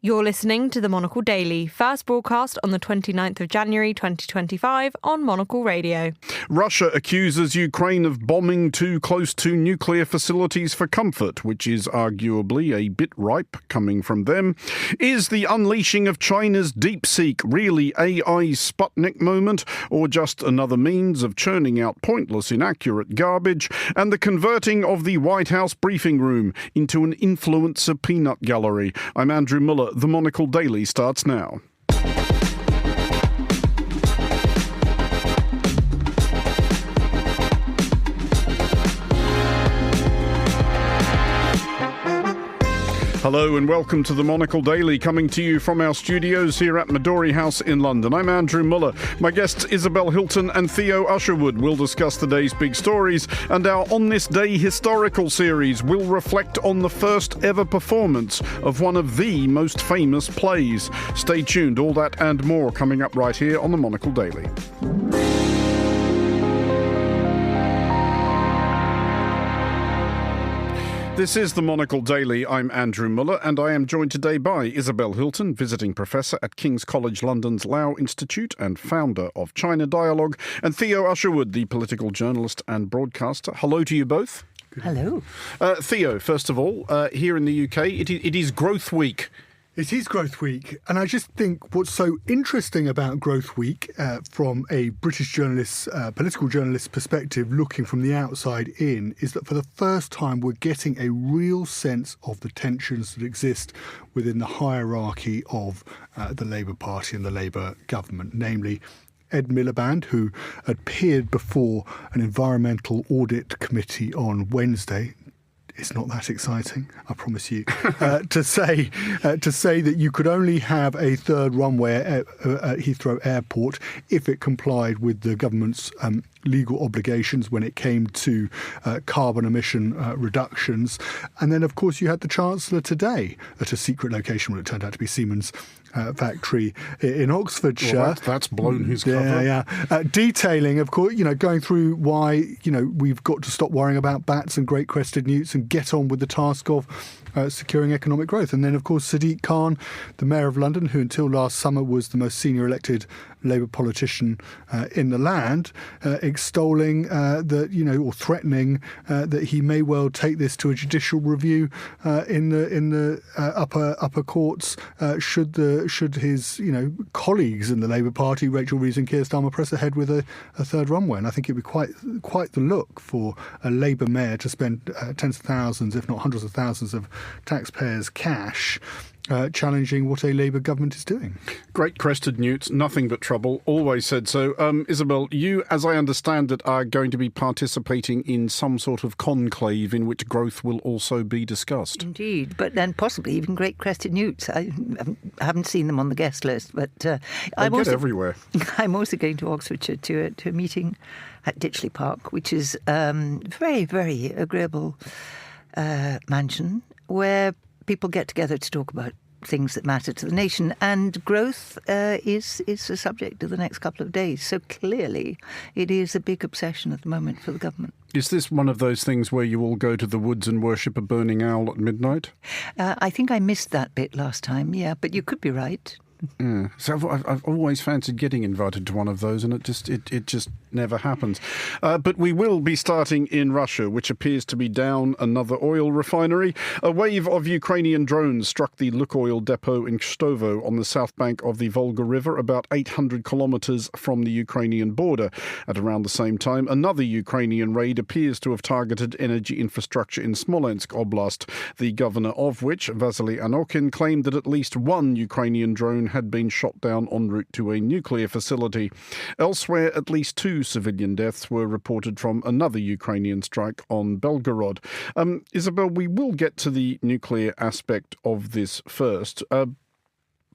You're listening to the Monocle Daily, first broadcast on the 29th of January 2025 on Monocle Radio. Russia accuses Ukraine of bombing too close to nuclear facilities for comfort, which is arguably a bit ripe coming from them. Is the unleashing of China's DeepSeek really AI Sputnik moment, or just another means of churning out pointless, inaccurate garbage? And the converting of the White House briefing room into an influencer peanut gallery. I'm Andrew Muller. The Monocle Daily starts now. Hello and welcome to the Monocle Daily, coming to you from our studios here at Midori House in London. I'm Andrew Muller. My guests Isabel Hilton and Theo Usherwood will discuss today's big stories, and our On This Day historical series will reflect on the first ever performance of one of the most famous plays. Stay tuned, all that and more coming up right here on the Monocle Daily. This is the Monocle Daily. I'm Andrew Muller, and I am joined today by Isabel Hilton, visiting professor at King's College London's Lau Institute and founder of China Dialogue, and Theo Usherwood, the political journalist and broadcaster. Hello to you both. Hello. Theo, first of all, here in the UK, it is Growth Week. It is Growth Week, and I just think what's so interesting about Growth Week from a British journalist, political journalist perspective, looking from the outside in, is that for the first time we're getting a real sense of the tensions that exist within the hierarchy of the Labour Party and the Labour government, namely Ed Miliband, who appeared before an environmental audit committee on Wednesday. It's not that exciting, I promise you, to say that you could only have a third runway at Heathrow Airport if it complied with the government's legal obligations when it came to carbon emission reductions. And then, of course, you had the Chancellor today at a secret location, well, it turned out to be Siemens factory in Oxfordshire. Well, that's blown his cover. Yeah. Detailing, of course, going through why, we've got to stop worrying about bats and great crested newts and get on with the task of securing economic growth. And then, of course, Sadiq Khan, the Mayor of London, who until last summer was the most senior elected Labour politician in the land, extolling that, or threatening that he may well take this to a judicial review in the upper courts should his colleagues in the Labour Party, Rachel Reeves and Keir Starmer, press ahead with a third runway. And I think it'd be quite the look for a Labour mayor to spend tens of thousands, if not hundreds of thousands, of taxpayers' cash challenging what a Labour government is doing. Great crested newts, nothing but trouble, always said so. Isabel, you, as I understand it, are going to be participating in some sort of conclave in which growth will also be discussed. Indeed, but then possibly even great crested newts. I haven't seen them on the guest list, but I'm also everywhere. I'm also going to Oxfordshire to a meeting at Ditchley Park, which is very, very agreeable mansion where people get together to talk about things that matter to the nation, and growth is a subject of the next couple of days. So clearly it is a big obsession at the moment for the government. Is this one of those things where you all go to the woods and worship a burning owl at midnight? I think I missed that bit last time, yeah, but you could be right. Yeah. So I've always fancied getting invited to one of those, and it just never happens. But we will be starting in Russia, which appears to be down another oil refinery. A wave of Ukrainian drones struck the Lukoil depot in Kstovo on the south bank of the Volga River, about 800 kilometres from the Ukrainian border. At around the same time, another Ukrainian raid appears to have targeted energy infrastructure in Smolensk Oblast, the governor of which, Vasily Anokin, claimed that at least one Ukrainian drone had been shot down en route to a nuclear facility. Elsewhere, at least 2 civilian deaths were reported from another Ukrainian strike on Belgorod. Isabel, we will get to the nuclear aspect of this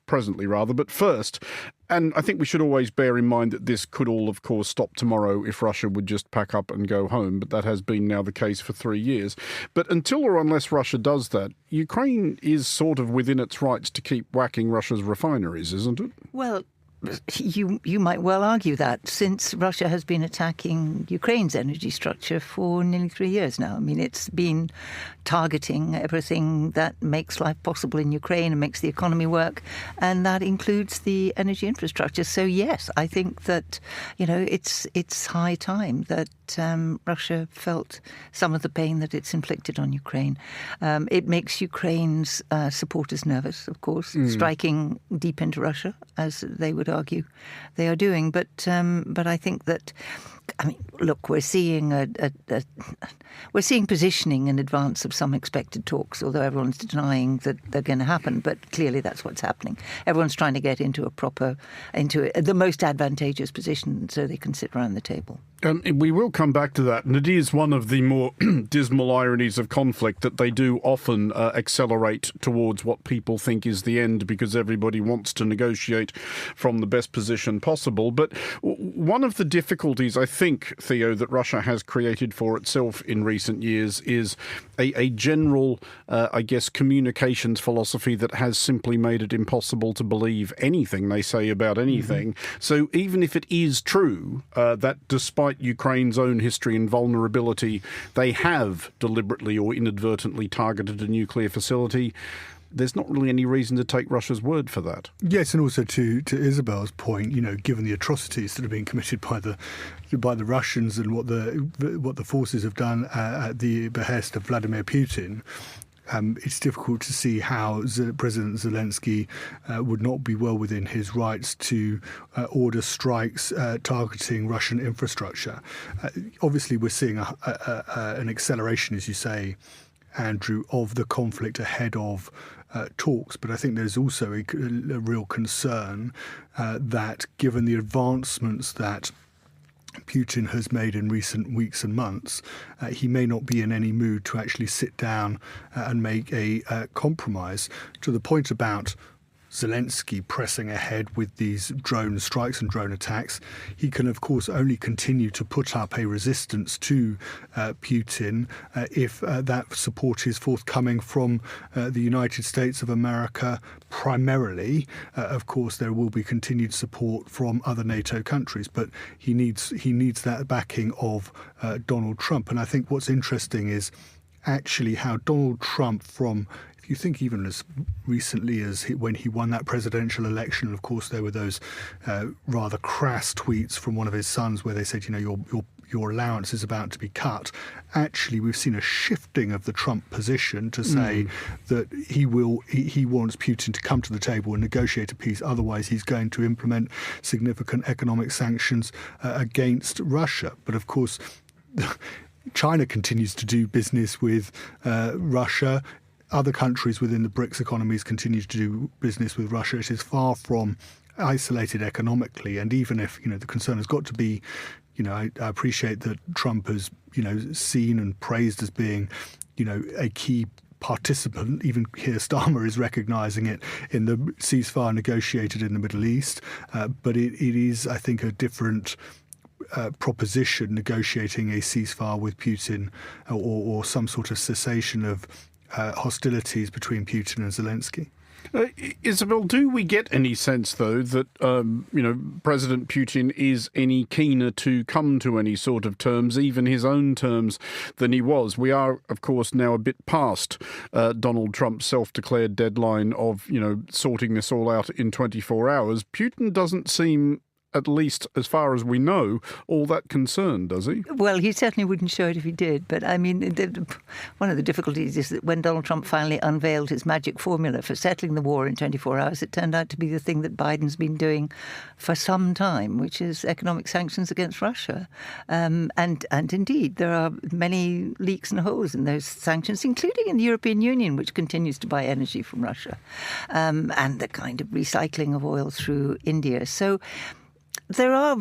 presently rather, but first, and I think we should always bear in mind that this could all, of course, stop tomorrow if Russia would just pack up and go home, but that has been now the case for 3 years. But until or unless Russia does that, Ukraine is sort of within its rights to keep whacking Russia's refineries, isn't it? Well, you might well argue that, since Russia has been attacking Ukraine's energy structure for nearly 3 years now. I mean, it's been targeting everything that makes life possible in Ukraine and makes the economy work, and that includes the energy infrastructure. So yes, I think that, it's high time that Russia felt some of the pain that it's inflicted on Ukraine. It makes Ukraine's supporters nervous, of course, striking deep into Russia, as they would argue they are doing. But I think that, look, we're seeing we're seeing positioning in advance of some expected talks, although everyone's denying that they're going to happen. But clearly, that's what's happening. Everyone's trying to get into the most advantageous position so they can sit around the table. We will come back to that, and it is one of the more dismal ironies of conflict that they do often accelerate towards what people think is the end, because everybody wants to negotiate from the best position possible. But one of the difficulties, I think, Theo, that Russia has created for itself in recent years is a general, communications philosophy that has simply made it impossible to believe anything they say about anything. So even if it is true that despite Ukraine's own history and vulnerability, they have deliberately or inadvertently targeted a nuclear facility, there's not really any reason to take Russia's word for that. Yes, and also to Isabel's point, given the atrocities that have been committed by the Russians and what the forces have done at the behest of Vladimir Putin, it's difficult to see how President Zelensky would not be well within his rights to order strikes targeting Russian infrastructure. Obviously, we're seeing an acceleration, as you say, Andrew, of the conflict ahead of talks. But I think there's also a real concern that, given the advancements that Putin has made in recent weeks and months, he may not be in any mood to actually sit down and make a compromise. To the point about Zelensky pressing ahead with these drone strikes and drone attacks, he can, of course, only continue to put up a resistance to Putin if that support is forthcoming from the United States of America primarily. Of course, there will be continued support from other NATO countries, but he needs that backing of Donald Trump. And I think what's interesting is actually how Donald Trump, if you think even as recently as when he won that presidential election, of course, there were those rather crass tweets from one of his sons where they said, your allowance is about to be cut. Actually, we've seen a shifting of the Trump position to say that he wants Putin to come to the table and negotiate a peace. Otherwise, he's going to implement significant economic sanctions against Russia. But of course, China continues to do business with Russia. Other countries within the BRICS economies continue to do business with Russia. It is far from isolated economically. And even if, the concern has got to be, I appreciate that Trump has, seen and praised as being, a key participant. Even Keir Starmer is recognising it in the ceasefire negotiated in the Middle East. But it is, I think, a different proposition, negotiating a ceasefire with Putin or some sort of cessation of hostilities between Putin and Zelensky. Isabel, do we get any sense, though, that, President Putin is any keener to come to any sort of terms, even his own terms, than he was? We are, of course, now a bit past Donald Trump's self-declared deadline of, sorting this all out in 24 hours. Putin doesn't seem, at least as far as we know, all that concerned, does he? Well, he certainly wouldn't show it if he did. But I mean, one of the difficulties is that when Donald Trump finally unveiled his magic formula for settling the war in 24 hours, it turned out to be the thing that Biden's been doing for some time, which is economic sanctions against Russia. And indeed, there are many leaks and holes in those sanctions, including in the European Union, which continues to buy energy from Russia, and the kind of recycling of oil through India. So there are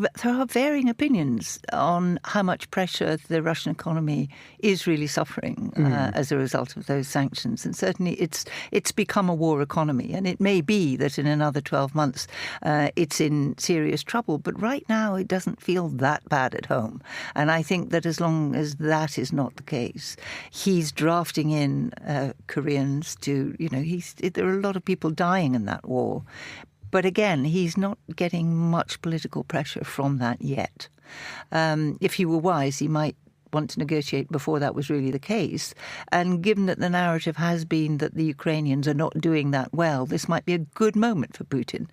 varying opinions on how much pressure the Russian economy is really suffering as a result of those sanctions. And certainly it's become a war economy. And it may be that in another 12 months it's in serious trouble. But right now it doesn't feel that bad at home. And I think that as long as that is not the case, he's drafting in Koreans to, there are a lot of people dying in that war. But again, he's not getting much political pressure from that yet. If he were wise, he might want to negotiate before that was really the case. And given that the narrative has been that the Ukrainians are not doing that well, this might be a good moment for Putin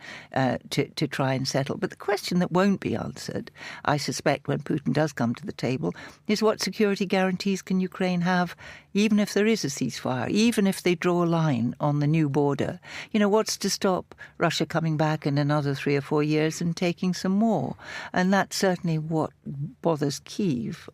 to try and settle. But the question that won't be answered, I suspect, when Putin does come to the table, is what security guarantees can Ukraine have, even if there is a ceasefire, even if they draw a line on the new border? You know, what's to stop Russia coming back in another 3 or 4 years and taking some more? And that's certainly what bothers Kyiv.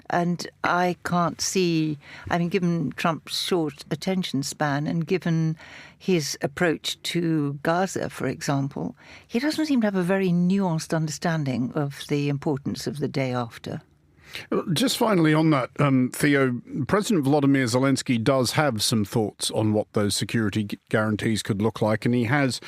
And I can't see, I mean, given Trump's short attention span and given his approach to Gaza, for example, he doesn't seem to have a very nuanced understanding of the importance of the day after. Just finally on that, Theo, President Volodymyr Zelensky does have some thoughts on what those security guarantees could look like, and he has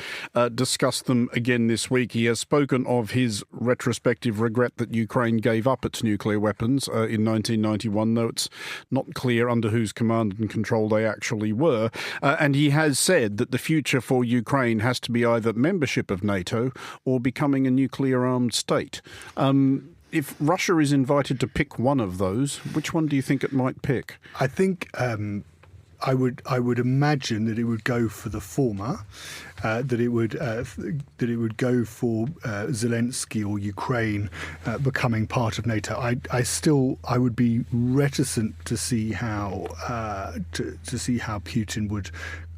discussed them again this week. He has spoken of his retrospective regret that Ukraine gave up its nuclear weapons in 1991, though it's not clear under whose command and control they actually were. And he has said that the future for Ukraine has to be either membership of NATO or becoming a nuclear-armed state. If Russia is invited to pick one of those, which one do you think it might pick? I think I would imagine that it would go for the former, that it would go for Zelensky or Ukraine becoming part of NATO. I would be reticent to see how Putin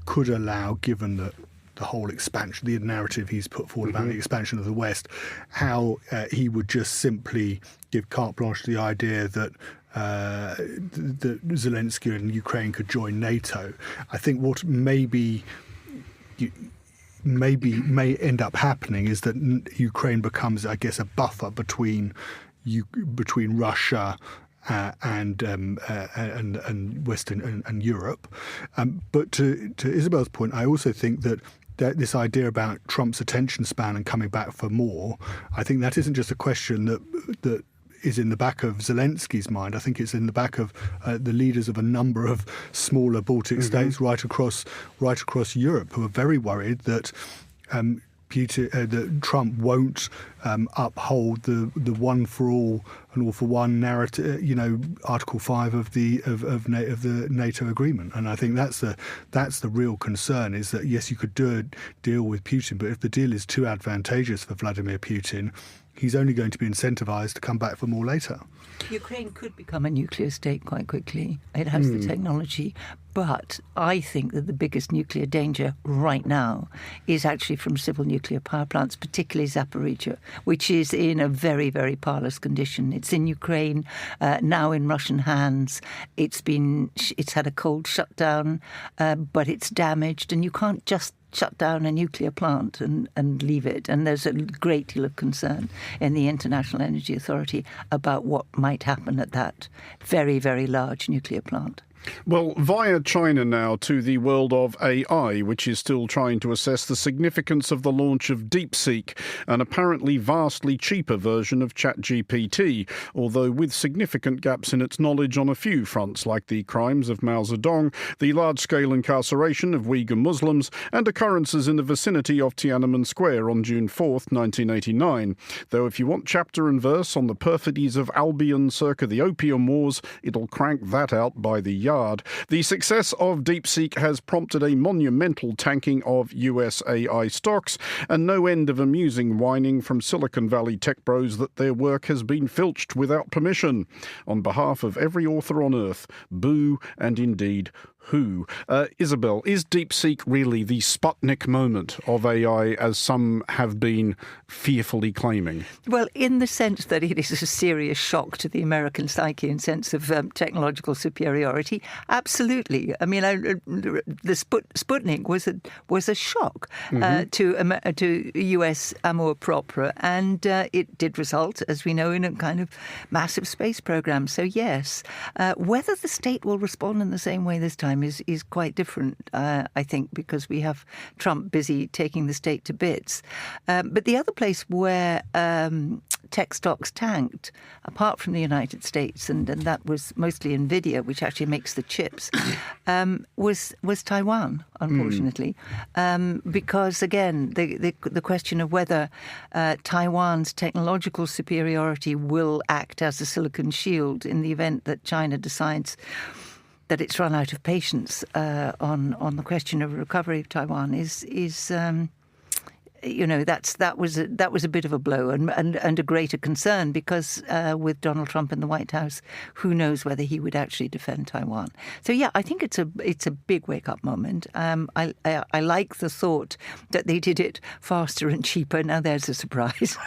could allow, given that the whole expansion, the narrative he's put forward about the expansion of the West, how he would just simply give carte blanche to the idea that Zelensky and Ukraine could join NATO. I think what may end up happening is that Ukraine becomes, I guess, a buffer between Russia and Western and Europe. But to Isabel's point, I also think that this idea about Trump's attention span and coming back for more, I think that isn't just a question that is in the back of Zelensky's mind. I think it's in the back of the leaders of a number of smaller Baltic states right across Europe, who are very worried that that Trump won't uphold the one for all and all for one narrative, Article 5 of the NATO agreement. And I think that's the real concern, is that yes, you could do a deal with Putin, but if the deal is too advantageous for Vladimir Putin, he's only going to be incentivized to come back for more later. Ukraine could become a nuclear state quite quickly. It has the technology. But I think that the biggest nuclear danger right now is actually from civil nuclear power plants, particularly Zaporizhzhia, which is in a very, very parlous condition. It's in Ukraine, now in Russian hands. It's had a cold shutdown, but it's damaged, and you can't just shut down a nuclear plant and leave it. And there's a great deal of concern in the International Energy Authority about what might happen at that very, very large nuclear plant. Well, via China now to the world of AI, which is still trying to assess the significance of the launch of DeepSeek, an apparently vastly cheaper version of ChatGPT, although with significant gaps in its knowledge on a few fronts, like the crimes of Mao Zedong, the large-scale incarceration of Uyghur Muslims, and occurrences in the vicinity of Tiananmen Square on June 4th, 1989. Though if you want chapter and verse on the perfidies of Albion circa the Opium Wars, it'll crank that out by the yard. The success of DeepSeek has prompted a monumental tanking of US AI stocks and no end of amusing whining from Silicon Valley tech bros that their work has been filched without permission. On behalf of every author on Earth, boo and indeed who. Isabel, is DeepSeek really the Sputnik moment of AI, as some have been fearfully claiming? Well, in the sense that it is a serious shock to the American psyche in sense of technological superiority, absolutely. I mean, the Sputnik was a shock to US amour propre, and it did result, as we know, in a kind of massive space program. So yes, whether the state will respond in the same way this time is quite different, I think, because we have Trump busy taking the state to bits. But the other place where tech stocks tanked, apart from the United States, and that was mostly Nvidia, which actually makes the chips, was Taiwan, unfortunately, because again the question of whether Taiwan's technological superiority will act as a silicon shield in the event that China decides that it's run out of patience on the question of recovery of Taiwan is that was a bit of a blow and a greater concern, because with Donald Trump in the White House, who knows whether he would actually defend Taiwan. So yeah, I think it's a big wake up moment. I like the thought that they did it faster and cheaper. Now there's a surprise.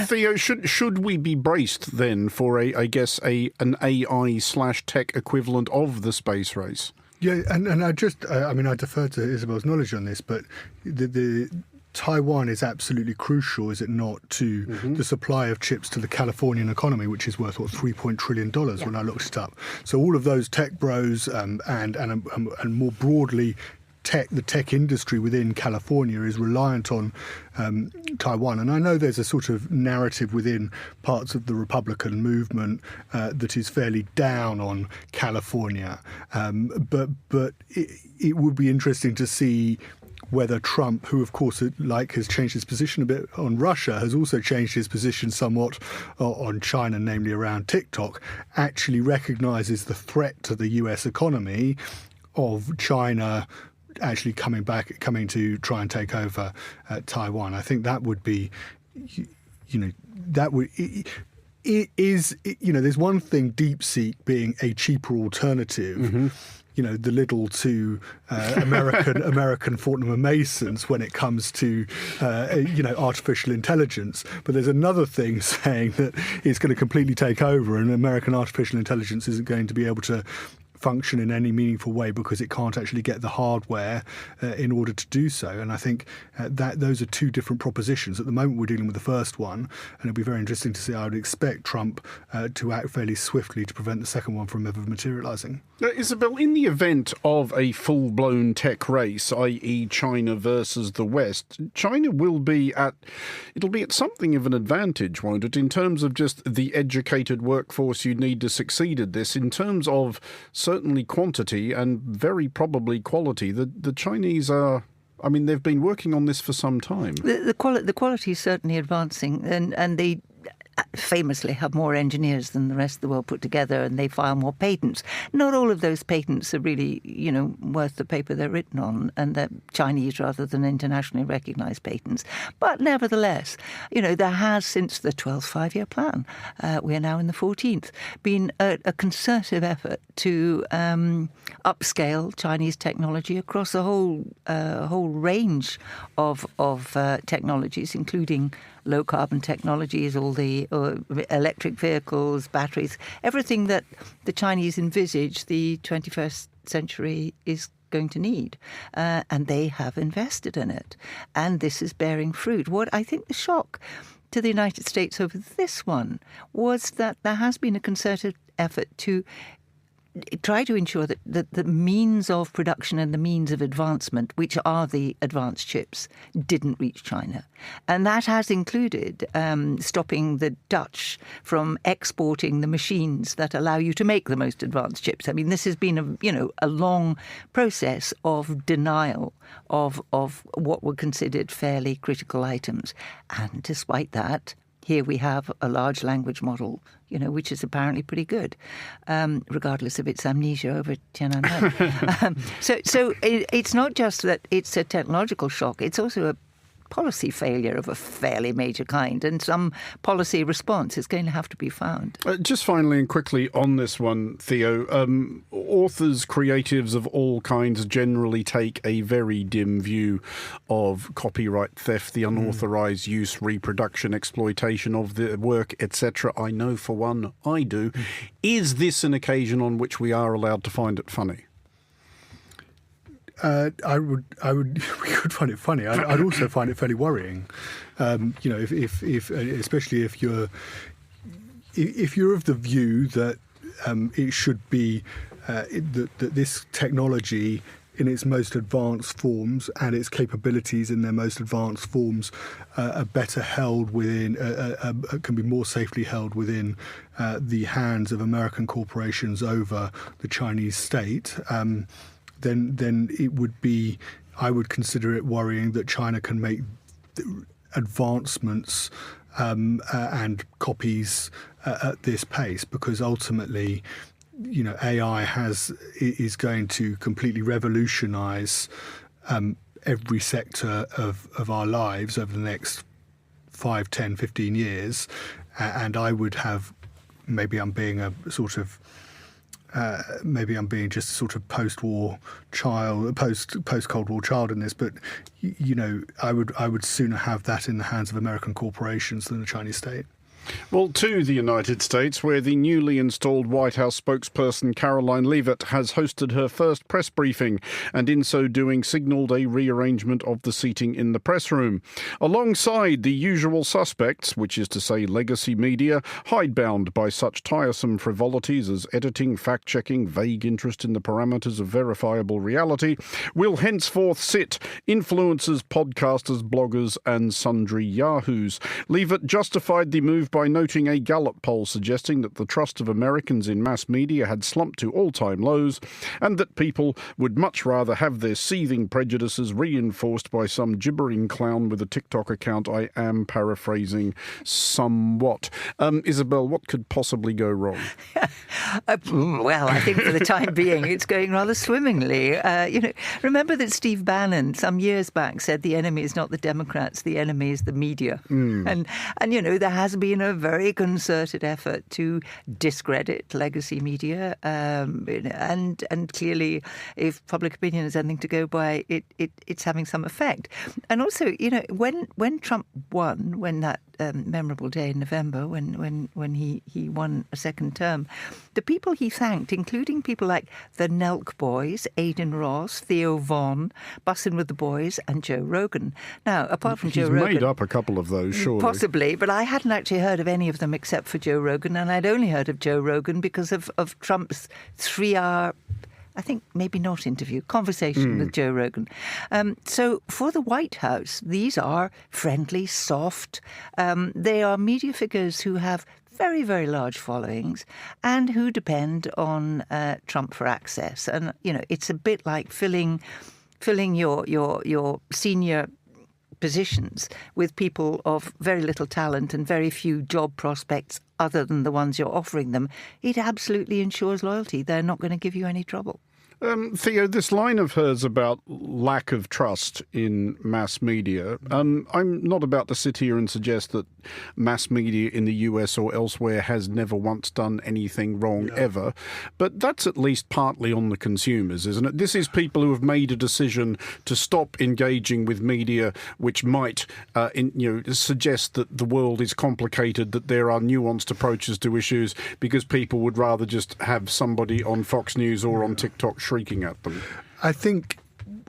Theo, should we be braced then for an AI/tech equivalent of the space race? Yeah, and I defer to Isabel's knowledge on this, but the Taiwan is absolutely crucial, is it not, to the supply of chips to the Californian economy, which is worth, $3 trillion when I looked it up. So all of those tech bros and more broadly, the tech industry within California is reliant on Taiwan. And I know there's a sort of narrative within parts of the Republican movement that is fairly down on California. But it would be interesting to see whether Trump, who of course has changed his position a bit on Russia, has also changed his position somewhat on China, namely around TikTok, actually recognises the threat to the US economy of China actually coming to try and take over Taiwan. I think that would be, there's one thing, DeepSeek being a cheaper alternative, the little to American Fortnum & Masons when it comes to, artificial intelligence. But there's another thing saying that it's going to completely take over, and American artificial intelligence isn't going to be able to function in any meaningful way because it can't actually get the hardware in order to do so. And I think that those are two different propositions. At the moment, we're dealing with the first one, and it'll be very interesting to see. I would expect Trump to act fairly swiftly to prevent the second one from ever materialising. Isabel, in the event of a full-blown tech race, i.e. China versus the West, China will be at something of an advantage, won't it, in terms of just the educated workforce you need to succeed at this, in terms of certainly quantity and very probably quality. The Chinese are, they've been working on this for some time. The quality is certainly advancing, and they famously have more engineers than the rest of the world put together, and they file more patents. Not all of those patents are really, worth the paper they're written on, and they're Chinese rather than internationally recognized patents. But nevertheless, there has, since the 12th five-year plan, we are now in the 14th, been a concerted effort to upscale Chinese technology across a whole range of technologies, including low-carbon technologies, all the electric vehicles, batteries, everything that the Chinese envisage the 21st century is going to need. And they have invested in it. And this is bearing fruit. What I think the shock to the United States over this one was that there has been a concerted effort to try to ensure that the means of production and the means of advancement, which are the advanced chips, didn't reach China. And that has included stopping the Dutch from exporting the machines that allow you to make the most advanced chips. This has been a long process of denial of what were considered fairly critical items. And despite that, here we have a large language model, which is apparently pretty good, regardless of its amnesia over Tiananmen. So it's not just that it's a technological shock, it's also a policy failure of a fairly major kind, and some policy response is going to have to be found. Just finally and quickly on this one, Theo, authors, creatives of all kinds generally take a very dim view of copyright theft, the unauthorised use, reproduction, exploitation of the work, etc. I know for one, I do. Is this an occasion on which we are allowed to find it funny? We could find it funny. I'd also find it fairly worrying. Especially if you're of the view that it should be that this technology in its most advanced forms and its capabilities in their most advanced forms are better held within, can be more safely held within the hands of American corporations over the Chinese state, then it would be, I would consider it worrying that China can make advancements and copies at this pace, because ultimately, AI is going to completely revolutionise every sector of our lives over the next 5, 10, 15 years. And I would have, maybe I'm being just a sort of post-war child, post-Cold War child in this, but I would sooner have that in the hands of American corporations than the Chinese state. Well, to the United States, where the newly installed White House spokesperson Caroline Leavitt has hosted her first press briefing and in so doing signalled a rearrangement of the seating in the press room. Alongside the usual suspects, which is to say legacy media, hidebound by such tiresome frivolities as editing, fact-checking, vague interest in the parameters of verifiable reality, will henceforth sit influencers, podcasters, bloggers and sundry yahoos. Leavitt justified the move by noting a Gallup poll suggesting that the trust of Americans in mass media had slumped to all-time lows and that people would much rather have their seething prejudices reinforced by some gibbering clown with a TikTok account. I am paraphrasing somewhat. Isabel, what could possibly go wrong? Well, I think for the time being, it's going rather swimmingly. Remember that Steve Bannon some years back said the enemy is not the Democrats, the enemy is the media. And there has been a very concerted effort to discredit legacy media, and clearly, if public opinion is anything to go by, it's having some effect. And also, when Trump won, when that memorable day in November, when he won a second term, the people he thanked, including people like the Nelk Boys, Aidan Ross, Theo Von, Bussin' with the Boys, and Joe Rogan. Now, apart from Joe Rogan, he's made up a couple of those, surely. Possibly, but I hadn't actually heard of any of them except for Joe Rogan, and I'd only heard of Joe Rogan because of Trump's 3-hour, I think maybe not interview, conversation with Joe Rogan. So for the White House, these are friendly, soft. They are media figures who have very, very large followings and who depend on Trump for access. And, it's a bit like filling your senior positions with people of very little talent and very few job prospects other than the ones you're offering them. It absolutely ensures loyalty. They're not going to give you any trouble. Theo, this line of hers about lack of trust in mass media, I'm not about to sit here and suggest that mass media in the US or elsewhere has never once done anything wrong ever, but that's at least partly on the consumers, isn't it? This is people who have made a decision to stop engaging with media which might suggest that the world is complicated, that there are nuanced approaches to issues, because people would rather just have somebody on Fox News or on TikTok shrieking at them. I think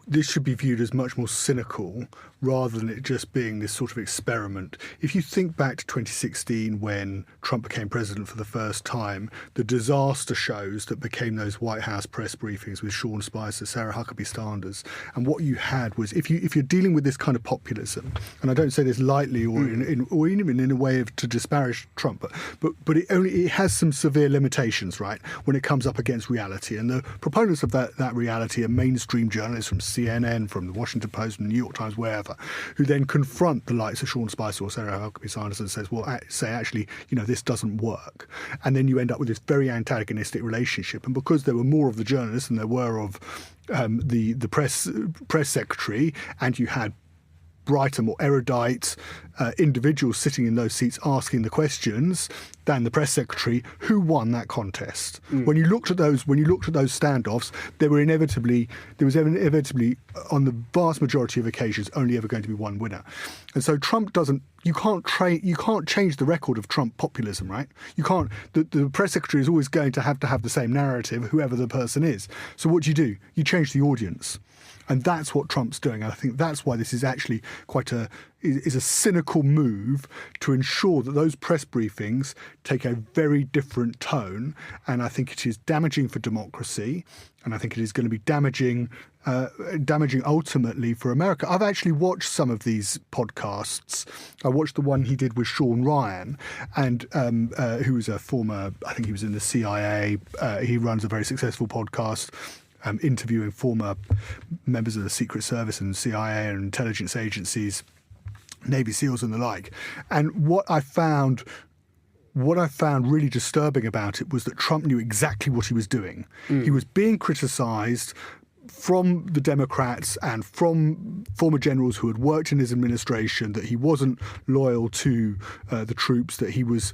this should be viewed as much more cynical rather than it just being this sort of experiment. If you think back to 2016 when Trump became president for the first time, the disaster shows that became those White House press briefings with Sean Spicer, Sarah Huckabee Sanders, and what you had was, if you're dealing with this kind of populism, and I don't say this lightly or even in a way to disparage Trump, but it has some severe limitations, right, when it comes up against reality. And the proponents of that reality are mainstream journalists from CNN, from the Washington Post, and the New York Times, wherever, who then confront the likes of Sean Spicer or Sarah Huckabee Sanders and says, actually, this doesn't work. And then you end up with this very antagonistic relationship. And because there were more of the journalists than there were of the press secretary, and you had brighter, more erudite individuals sitting in those seats asking the questions than the press secretary, who won that contest. When you looked at those standoffs, there was inevitably on the vast majority of occasions only ever going to be one winner. And so Trump you can't change the record of Trump populism, right? You can't. The press secretary is always going to have the same narrative, whoever the person is. So what do? You change the audience. And that's what Trump's doing. And I think that's why this is actually is a cynical move to ensure that those press briefings take a very different tone. And I think it is damaging for democracy, and I think it is going to be damaging ultimately for America. I've actually watched some of these podcasts. I watched the one he did with Sean Ryan, and who was a former, I think he was in the CIA. He runs a very successful podcast interviewing former members of the Secret Service and CIA and intelligence agencies, Navy SEALs and the like. And what I found really disturbing about it was that Trump knew exactly what he was doing. He was being criticised from the Democrats and from former generals who had worked in his administration that he wasn't loyal to the troops, that he was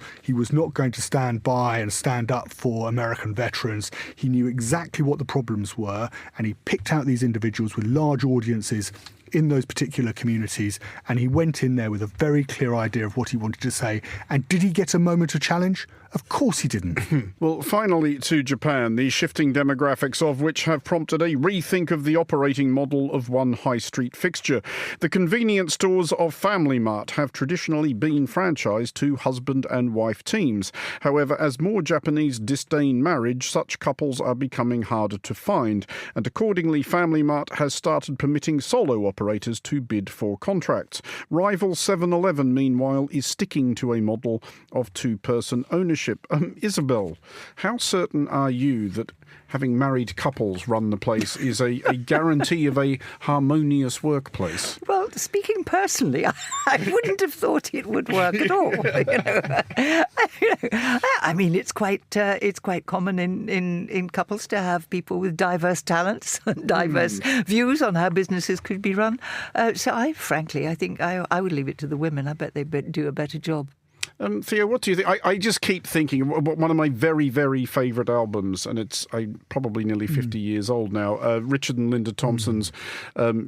not going to stand by and stand up for American veterans. He knew exactly what the problems were, and he picked out these individuals with large audiences in those particular communities, and he went in there with a very clear idea of what he wanted to say. And did he get a moment of challenge? Of course he didn't. Well, finally to Japan, the shifting demographics of which have prompted a rethink of the operating model of one high street fixture. The convenience stores of FamilyMart have traditionally been franchised to husband and wife teams. However, as more Japanese disdain marriage, such couples are becoming harder to find. And accordingly, FamilyMart has started permitting solo operators to bid for contracts. Rival 7-Eleven, meanwhile, is sticking to a model of two-person ownership. Isabel, how certain are you that having married couples run the place is a guarantee of a harmonious workplace? Well, speaking personally, I wouldn't have thought it would work at all. I mean, it's quite common in couples to have people with diverse talents and diverse views on how businesses could be run. So I think I would leave it to the women. I bet they do a better job. Theo, what do you think? I just keep thinking, one of my very, very favourite albums, and it's probably nearly 50 years old now, Richard and Linda Thompson's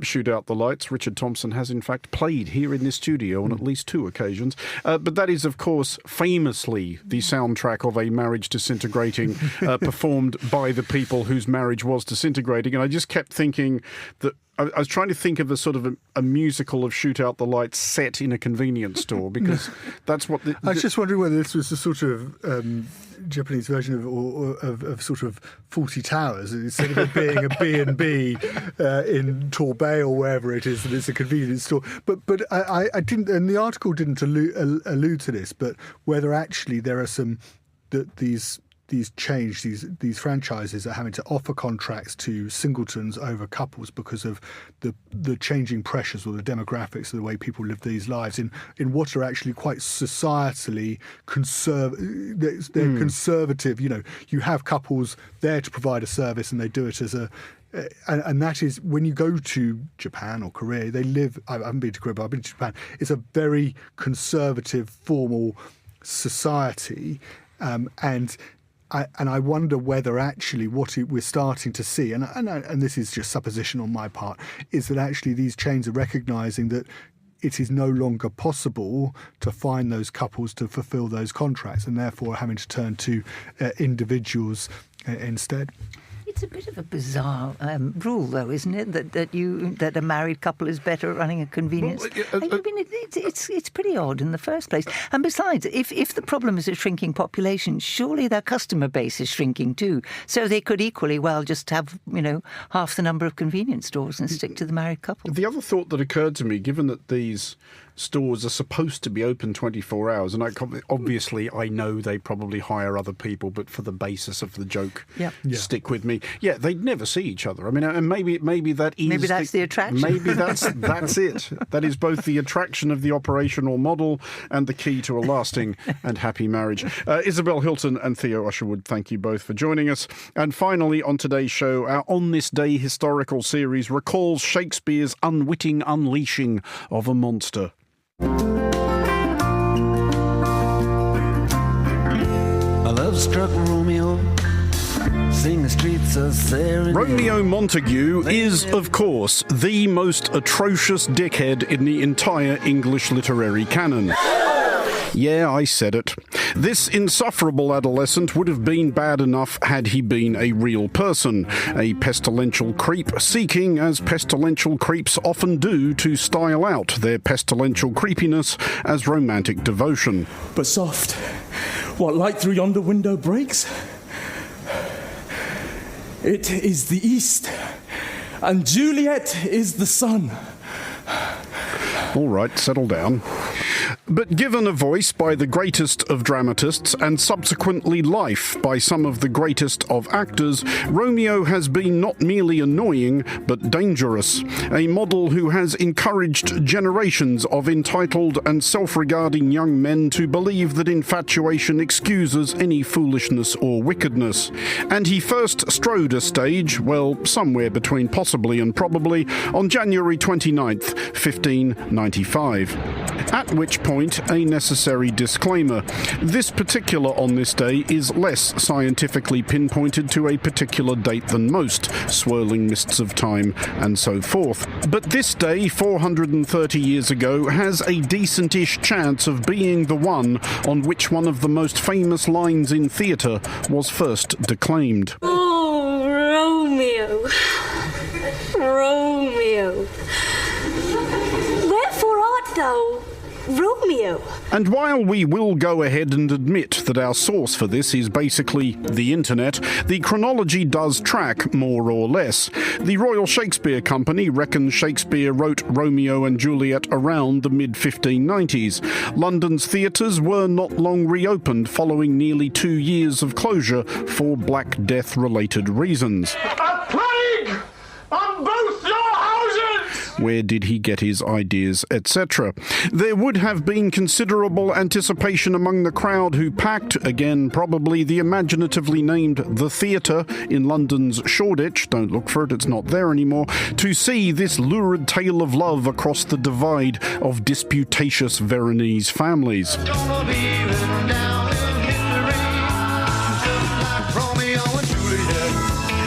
Shoot Out the Lights. Richard Thompson has, in fact, played here in this studio on at least 2 occasions. But that is, of course, famously the soundtrack of a marriage disintegrating, performed by the people whose marriage was disintegrating. And I just kept thinking that I was trying to think of a sort of a musical of Shoot Out the Lights set in a convenience store, because that's what I was just wondering whether this was a sort of Japanese version of sort of 40 Towers, instead of it being a B&B in Torbay or wherever it is, that it's a convenience store. But I didn't, and the article didn't allude to this, but whether actually there are some these franchises are having to offer contracts to singletons over couples because of the changing pressures or the demographics of the way people live these lives in what are actually quite societally conservative. You know, you have couples there to provide a service, and they do it as a and that is, when you go to Japan or Korea, they live. I haven't been to Korea, but I've been to Japan. It's a very conservative, formal society, and I wonder whether actually what we're starting to see, and this is just supposition on my part, is that actually these chains are recognising that it is no longer possible to find those couples to fulfil those contracts, and therefore having to turn to individuals instead. It's a bit of a bizarre rule, though, isn't it? That a married couple is better at running a convenience. It's pretty odd in the first place. And besides, if the problem is a shrinking population, surely their customer base is shrinking too. So they could equally well just have, half the number of convenience stores and stick to the married couple. The other thought that occurred to me, given that these stores are supposed to be open 24 hours, and obviously I know they probably hire other people, but for the basis of the joke, stick with me. Yeah, they'd never see each other. I mean, and maybe that is... Maybe that's the attraction. Maybe that's it. That is both the attraction of the operational model and the key to a lasting and happy marriage. Isabel Hilton and Theo Usherwood, thank you both for joining us. And finally, on today's show, our On This Day historical series recalls Shakespeare's unwitting unleashing of a monster. A love-struck Romeo, sing the streets of serenade. Romeo Montague is, of course, the most atrocious dickhead in the entire English literary canon. Yeah, I said it. This insufferable adolescent would have been bad enough had he been a real person, a pestilential creep seeking, as pestilential creeps often do, to style out their pestilential creepiness as romantic devotion. But soft, what light through yonder window breaks? It is the east, and Juliet is the sun. All right, settle down. But given a voice by the greatest of dramatists and subsequently life by some of the greatest of actors, Romeo has been not merely annoying, but dangerous. A model who has encouraged generations of entitled and self-regarding young men to believe that infatuation excuses any foolishness or wickedness. And he first strode a stage, well, somewhere between possibly and probably, on January 29th, 1595. At which point, a necessary disclaimer. This particular on this day is less scientifically pinpointed to a particular date than most, swirling mists of time and so forth. But this day, 430 years ago, has a decentish chance of being the one on which one of the most famous lines in theatre was first declaimed. Oh, Romeo, Romeo, wherefore art thou Romeo? And while we will go ahead and admit that our source for this is basically the internet, the chronology does track more or less. The Royal Shakespeare Company reckons Shakespeare wrote Romeo and Juliet around the mid-1590s. London's theatres were not long reopened following nearly 2 years of closure for Black Death-related reasons. A plague on both your houses! Where did he get his ideas, etc. There would have been considerable anticipation among the crowd who packed, again probably the imaginatively named The Theatre in London's Shoreditch, don't look for it, it's not there anymore, to see this lurid tale of love across the divide of disputatious Veronese families.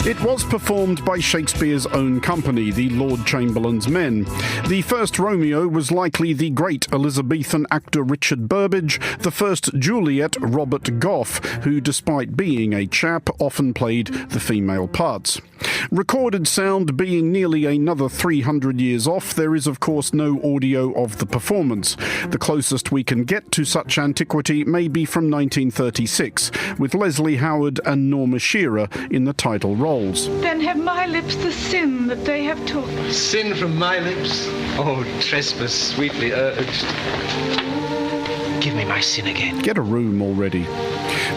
It was performed by Shakespeare's own company, the Lord Chamberlain's Men. The first Romeo was likely the great Elizabethan actor Richard Burbage, the first Juliet Robert Gough, who, despite being a chap, often played the female parts. Recorded sound being nearly another 300 years off, there is of course no audio of the performance. The closest we can get to such antiquity may be from 1936, with Leslie Howard and Norma Shearer in the title roles. Then have my lips the sin that they have took. Sin from my lips? Oh, trespass sweetly urged. Give me my sin again. Get a room already.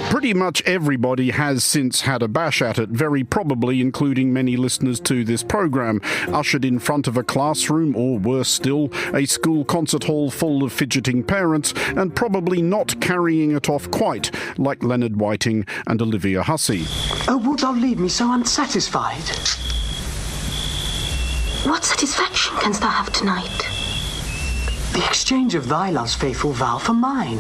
Pretty much everybody has since had a bash at it, very probably including many listeners to this program, ushered in front of a classroom, or worse still, a school concert hall full of fidgeting parents, and probably not carrying it off quite, like Leonard Whiting and Olivia Hussey. Oh, wilt thou leave me so unsatisfied? What satisfaction canst thou have tonight? The exchange of thy love's faithful vow for mine.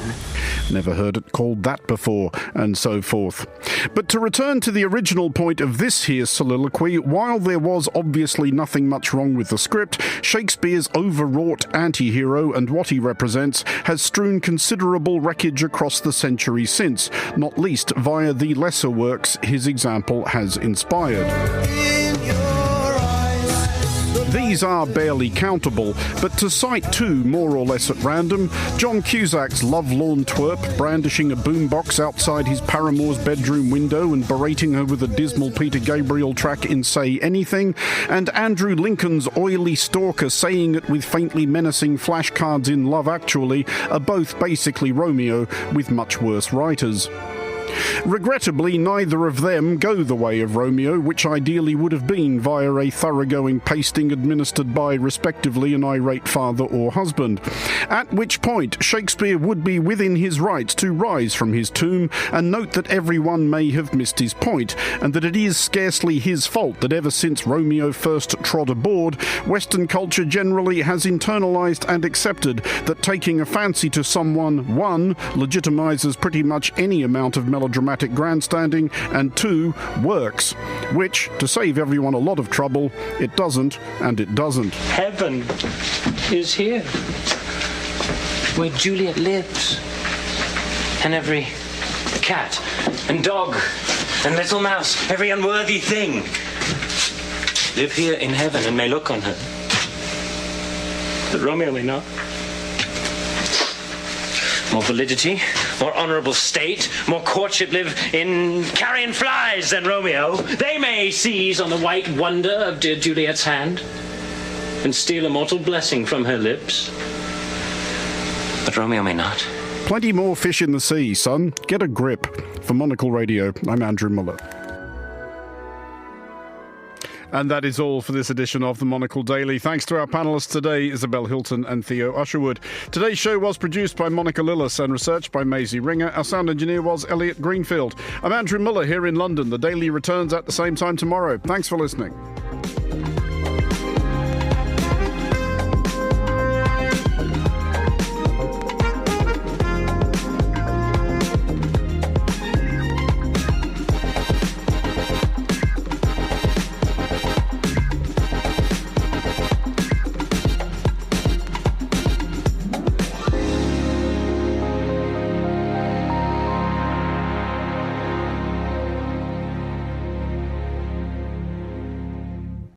Never heard it called that before, and so forth. But to return to the original point of this here soliloquy, while there was obviously nothing much wrong with the script, Shakespeare's overwrought anti-hero and what he represents has strewn considerable wreckage across the centuries since, not least via the lesser works his example has inspired. These are barely countable, but to cite two more or less at random, John Cusack's lovelorn twerp brandishing a boombox outside his paramour's bedroom window and berating her with a dismal Peter Gabriel track in Say Anything, and Andrew Lincoln's oily stalker saying it with faintly menacing flashcards in Love Actually are both basically Romeo with much worse writers. Regrettably, neither of them go the way of Romeo, which ideally would have been via a thoroughgoing pasting administered by, respectively, an irate father or husband. At which point, Shakespeare would be within his rights to rise from his tomb and note that everyone may have missed his point, and that it is scarcely his fault that ever since Romeo first trod aboard, Western culture generally has internalized and accepted that taking a fancy to someone, one, legitimizes pretty much any amount of melodramatic grandstanding, and two, works. Which, to save everyone a lot of trouble, it doesn't, and it doesn't. Heaven is here, where Juliet lives. and every cat and dog and little mouse, every unworthy thing, live here in heaven and may look on her. But Romeo may not. More validity, more honourable state, more courtship live in carrion flies than Romeo. They may seize on the white wonder of dear Juliet's hand and steal a mortal blessing from her lips. But Romeo may not. Plenty more fish in the sea, son. Get a grip. For Monocle Radio, I'm Andrew Muller. And that is all for this edition of the Monocle Daily. Thanks to our panellists today, Isabel Hilton and Theo Usherwood. Today's show was produced by Monica Lillis and researched by Maisie Ringer. Our sound engineer was Elliot Greenfield. I'm Andrew Muller here in London. The Daily returns at the same time tomorrow. Thanks for listening.